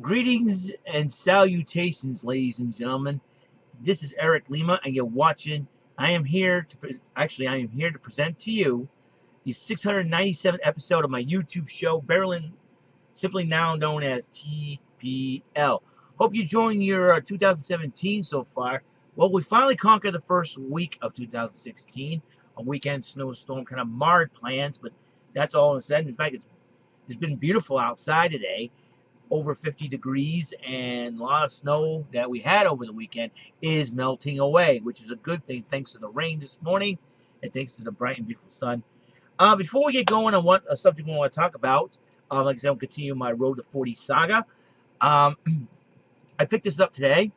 Greetings and salutations, ladies and gentlemen. This is Eric Lima, and you're watching. I am here to present to you the 697th episode of my YouTube show, Berlin, simply now known as TPL. Hope you enjoying your 2017 so far. Well, we finally conquered the first week of 2016. A weekend snowstorm kind of marred plans, but that's all said. In fact, it's been beautiful outside today, over 50 degrees, and a lot of snow that we had over the weekend is melting away, which is a good thing thanks to the rain this morning and thanks to the bright and beautiful sun. Before we get going on what a subject we want to talk about, like I said, I'll continue my Road to 40 saga. Um, I picked this up today.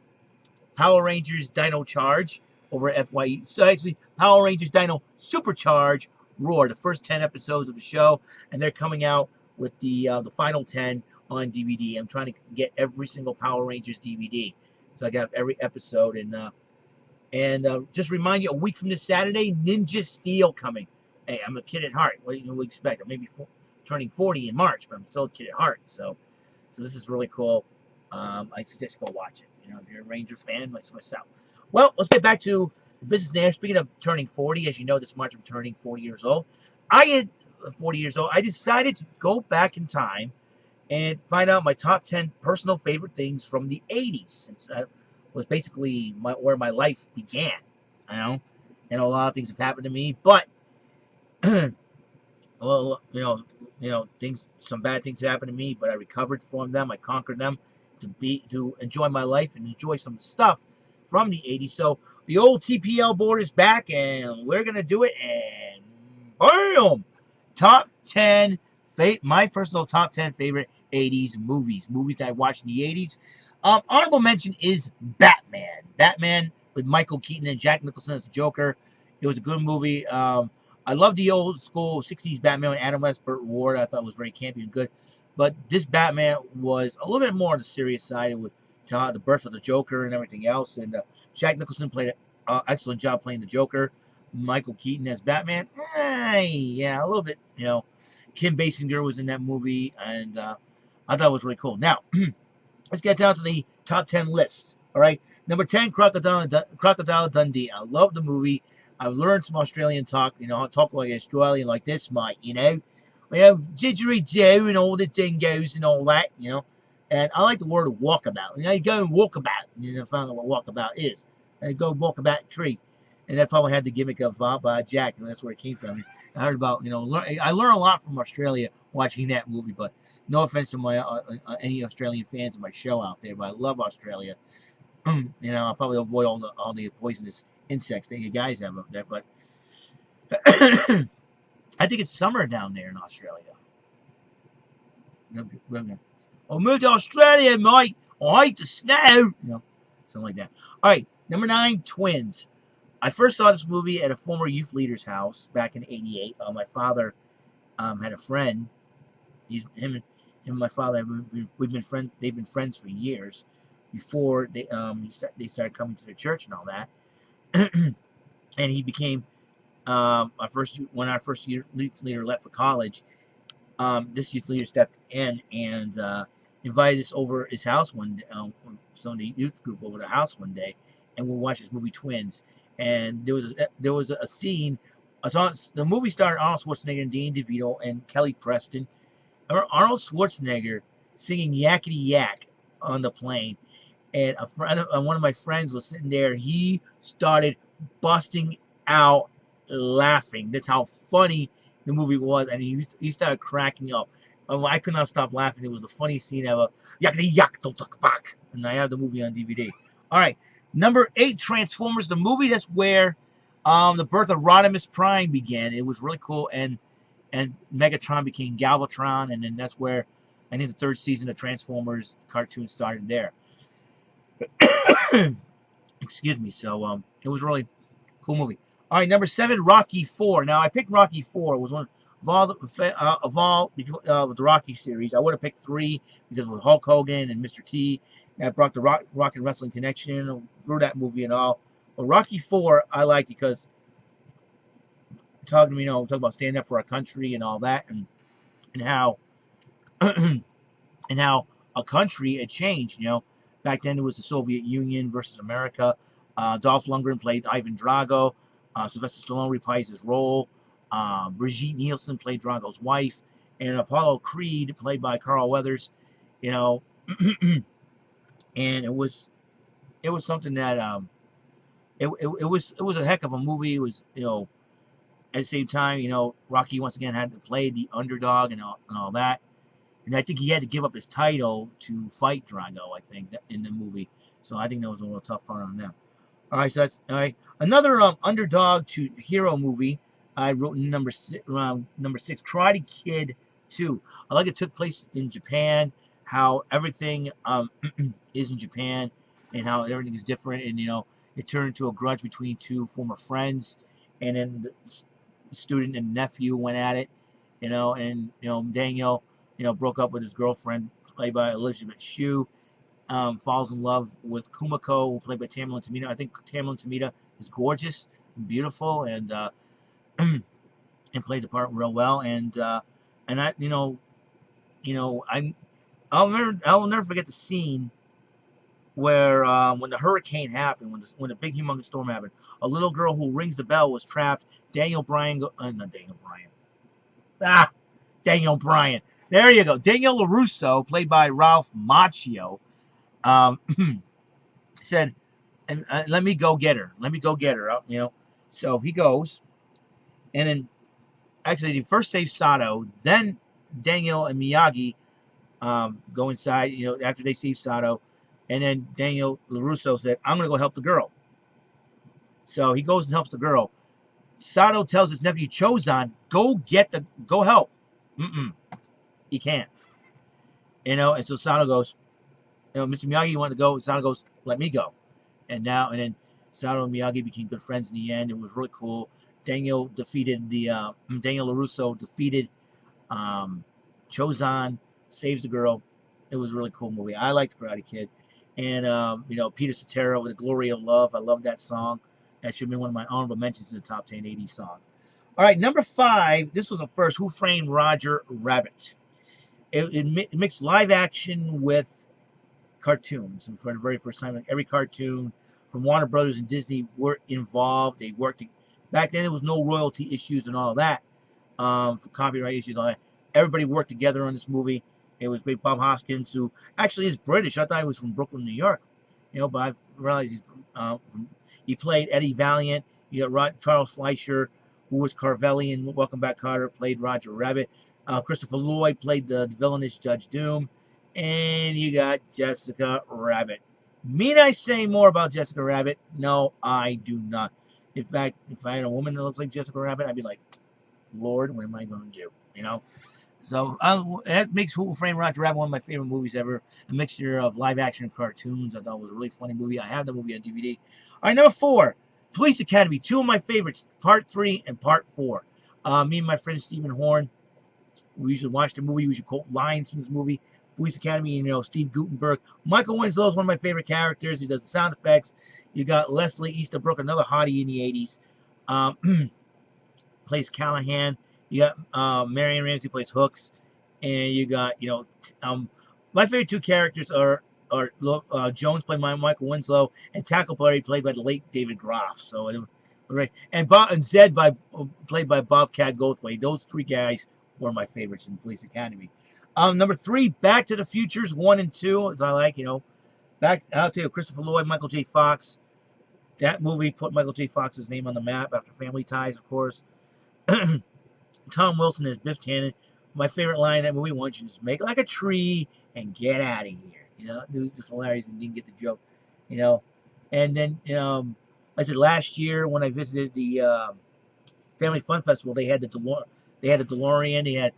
Power Rangers Dino Charge over at FYE. So actually, Power Rangers Dino Supercharge Roar, the first 10 episodes of the show, and they're coming out with the final 10 on DVD. I'm trying to get every single Power Rangers DVD, so I got every episode. And just remind you, a week from this Saturday, Ninja Steel coming. Hey, I'm a kid at heart. What do you expect? I'm maybe turning 40 in March, but I'm still a kid at heart. So this is really cool. I suggest go watch it. If you're a Ranger fan like myself. Well, let's get back to the business now. Speaking of turning 40, as you know, this March I'm turning 40 years old. I 40 years old. I decided to go back in time and find out my top 10 personal favorite things from the 80s, since that was basically where my life began. And a lot of things have happened to me, but well, some bad things happened to me, but I recovered from them. I conquered them to enjoy my life and enjoy some stuff from the 80s. So the old TPL board is back, and we're gonna do it. And boom, top 10 my personal top 10 favorite 80s movies that I watched in the 80s. Honorable mention is Batman. Batman with Michael Keaton and Jack Nicholson as the Joker. It was a good movie. I love the old school 60s Batman with Adam West, Burt Ward. I thought it was very campy and good. But this Batman was a little bit more on the serious side with the birth of the Joker and everything else. And Jack Nicholson played an excellent job playing the Joker. Michael Keaton as Batman, yeah, a little bit. Kim Basinger was in that movie, and I thought it was really cool. Now, let's get down to the top 10 lists. All right, number 10, Crocodile Dundee. I love the movie. I've learned some Australian talk. I talk like Australian like this, mate. Didgeridoo and all the dingoes and all that. And I like the word walkabout. You go and walkabout. Find out what walkabout is. And go walkabout a tree. And that probably had the gimmick of Jack, and that's where it came from. I heard about, I learned a lot from Australia watching that movie, but no offense to my any Australian fans of my show out there, but I love Australia. I'll probably avoid all the poisonous insects that you guys have up there, but I think it's summer down there in Australia. I'll move to Australia, mate. I hate the snow. Something like that. All right, number 9, Twins. I first saw this movie at a former youth leader's house back in '88. My father had a friend. Him and my father, we've been friends. They've been friends for years before they started coming to the church and all that. And he became when our first youth leader left for college. This youth leader stepped in and invited us over his house one day, some of the youth group over the house one day, and we'll watch this movie Twins. And there was a scene. The movie starred Arnold Schwarzenegger and Danny DeVito and Kelly Preston. Arnold Schwarzenegger singing Yakety Yak on the plane, and one of my friends was sitting there. He started busting out laughing. That's how funny the movie was, and he started cracking up. I could not stop laughing. It was the funniest scene ever. Yakety Yak, don't talk back. And I have the movie on DVD. All right. Number 8, Transformers, the movie. That's where the birth of Rodimus Prime began. It was really cool, and Megatron became Galvatron, and then that's where I think the 3rd season of Transformers cartoon started there. Excuse me. So it was a really cool movie. All right, number 7, Rocky 4. Now I picked Rocky 4. It was one of all with the Rocky series. I would have picked 3 because with Hulk Hogan and Mr. T. That brought the rock and wrestling connection through that movie and all. But Rocky 4 I liked because talking about standing up for our country and all that, and how and how a country had changed. Back then it was the Soviet Union versus America. Dolph Lundgren played Ivan Drago. Sylvester Stallone reprised his role. Brigitte Nielsen played Drago's wife, and Apollo Creed, played by Carl Weathers. And it was something that it was a heck of a movie. It was at the same time Rocky once again had to play the underdog and all that, and I think he had to give up his title to fight Drago. I think in the movie, so I think that was a little tough part on them. All right, so that's all right. Another underdog to hero movie I wrote in number 6, Karate Kid 2. I like it took place in Japan, how everything is in Japan, and how everything is different, and it turned into a grudge between two former friends, and then the student and nephew went at it, and Daniel, broke up with his girlfriend, played by Elizabeth Shue. Falls in love with Kumiko, played by Tamara Tomita. I think Tamara Tomita is gorgeous and beautiful, and and played the part real well. And I, I'll never forget the scene where when the hurricane happened, when the big humongous storm happened, a little girl who rings the bell was trapped. Daniel Bryan, not Daniel Bryan. Daniel Bryan. There you go. Daniel LaRusso, played by Ralph Macchio. Said, and let me go get her. Let me go get her. So he goes, and then actually he first saves Sato, then Daniel and Miyagi go inside. After they save Sato, and then Daniel LaRusso said, "I'm gonna go help the girl." So he goes and helps the girl. Sato tells his nephew Chozan, "Go help." He can't. And so Sato goes. Mr. Miyagi wanted to go. Sato goes, "Let me go." And then Sato and Miyagi became good friends in the end. It was really cool. Daniel LaRusso defeated Chozan, saves the girl. It was a really cool movie. I liked Karate Kid. And Peter Cetera with "The Glory of Love." I love that song. That should be one of my honorable mentions in the top 10 80s songs. All right, number 5. This was a first. Who Framed Roger Rabbit? It mixed live action with cartoons, and for the very first time, like every cartoon from Warner Brothers and Disney were involved. They worked. Back then, there was no royalty issues and all that, for copyright issues, all that. Everybody worked together on this movie. It was Big Bob Hoskins, who actually is British. I thought he was from Brooklyn, New York, but I realized he played Eddie Valiant. You got Charles Fleischer, who was Carvelli in Welcome Back, Kotter, played Roger Rabbit. Christopher Lloyd played the villainous Judge Doom. And you got Jessica Rabbit. Mean I say more about Jessica Rabbit? No, I do not. In fact, if I had a woman that looks like Jessica Rabbit, I'd be like, Lord, what am I going to do? So that makes Who Framed Roger Rabbit one of my favorite movies ever. A mixture of live action and cartoons. I thought it was a really funny movie. I have the movie on DVD. All right, number 4, Police Academy. 2 of my favorites, Part 3 and Part 4. Me and my friend Stephen Horn, we usually watch the movie. We usually quote lines from this movie. Police Academy, Steve Guttenberg. Michael Winslow is one of my favorite characters. He does the sound effects. You got Leslie Easterbrook, another hottie in the 80s. Plays Callahan. You got Marion Ramsey plays Hooks. And you got, my favorite 2 characters are Jones, played by Michael Winslow, and Tackleberry, played by the late David Groff. So, right. And Zed, played by Bobcat Goldthwait. Those 3 guys were my favorites in Police Academy. Number 3, Back to the Futures 1 and 2, as I like, I'll tell you, Christopher Lloyd, Michael J. Fox. That movie put Michael J. Fox's name on the map after Family Ties, of course. Tom Wilson as Biff Tannen. My favorite line in that movie, "Once you just make like a tree and get out of here." It was just hilarious and didn't get the joke. And then, I said last year when I visited the Family Fun Festival, they had the DeLorean. They had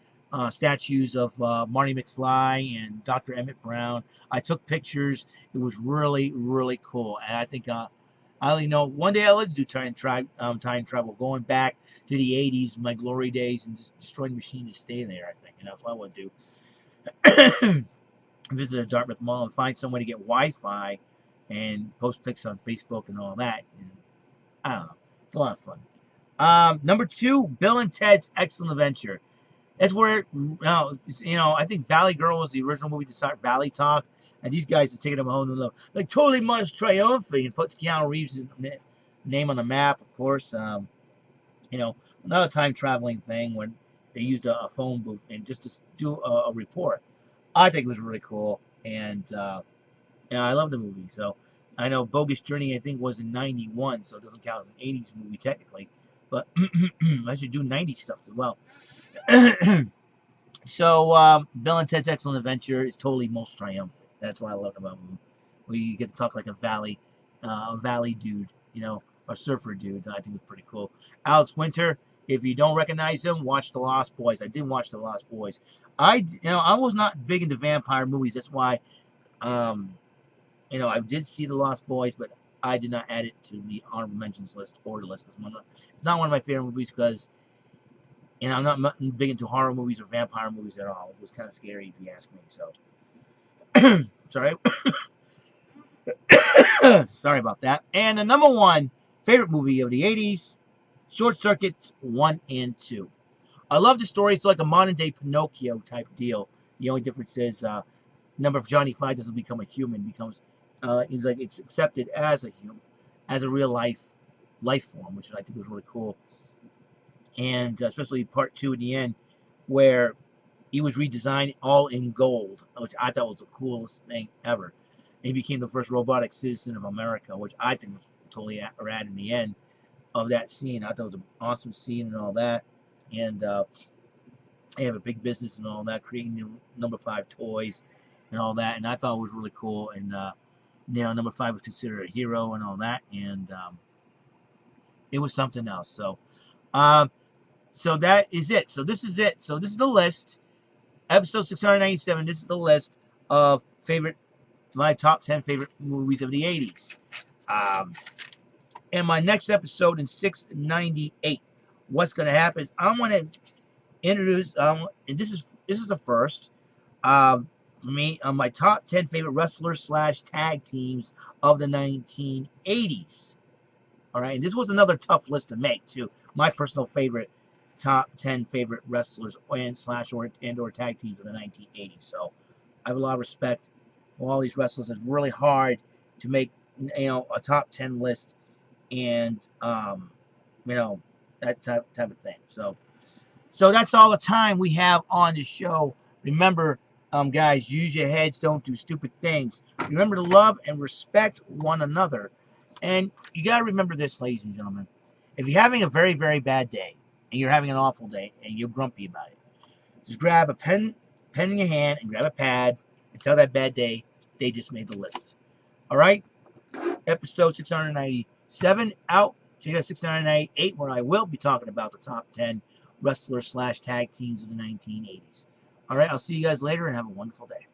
statues of Marty McFly and Dr. Emmett Brown. I took pictures. It was really, really cool. And I think one day I'll let you do time travel, going back to the 80s, my glory days, and just destroy the machine to stay there. I think that's what I would do. Visit a Dartmouth Mall and find some way to get Wi-Fi and post pics on Facebook and all that. And I don't know. It's a lot of fun. Number 2, Bill and Ted's Excellent Adventure. That's where, I think Valley Girl was the original movie to start Valley Talk, and these guys are taking them a whole new level. Like, totally Must Triumphant, and put Keanu Reeves' name on the map, of course. Another time traveling thing when they used a phone booth and just to do a report. I think it was really cool, and I love the movie. So I know Bogus Journey, I think, was in '91, so it doesn't count as an '80s movie technically, but I should do '90s stuff as well. So Bill and Ted's Excellent Adventure is totally most triumphant. That's what I love about them. Where you get to talk like a valley dude, a surfer dude. And I think it's pretty cool. Alex Winter. If you don't recognize him, watch The Lost Boys. I did watch The Lost Boys. I was not big into vampire movies. That's why, I did see The Lost Boys, but I did not add it to the honorable mentions list or the list. It's not one of my favorite movies because I'm not big into horror movies or vampire movies at all. It was kind of scary if you ask me. So, sorry. Sorry about that. And the number one favorite movie of the 80s, Short Circuits 1 and 2. I love the story. It's like a modern-day Pinocchio type deal. The only difference is number of Johnny Five doesn't become a human. Becomes it's accepted as a human, as a real life form, which I think was really cool. And especially part 2 in the end, where he was redesigned all in gold, which I thought was the coolest thing ever. He became the first robotic citizen of America, which I think was totally rad in the end of that scene. I thought it was an awesome scene and all that. And they have a big business and all that, creating the number 5 toys and all that. And I thought it was really cool. And number 5 was considered a hero and all that. And it was something else. So that is it. So this is it. So this is the list. Episode 697. This is the list of my top 10 favorite movies of the 80s. And my next episode in 698. What's going to happen is I'm going to introduce, and this is the first, for me, my top 10 favorite wrestlers / tag teams of the 1980s. All right, and this was another tough list to make too. My personal favorite top 10 favorite wrestlers and or tag teams of the 1980s. So I have a lot of respect for all these wrestlers. It's really hard to make a top 10 list and that type of thing. So that's all the time we have on the show. Remember, guys, use your heads, don't do stupid things. Remember to love and respect one another. And you got to remember this, ladies and gentlemen. If you're having a very, very bad day, and you're having an awful day, and you're grumpy about it, just grab a pen in your hand, and grab a pad, and tell that bad day they just made the list. All right? Episode 697 out. Check out 698, where I will be talking about the top 10 wrestlers / tag teams of the 1980s. All right, I'll see you guys later, and have a wonderful day.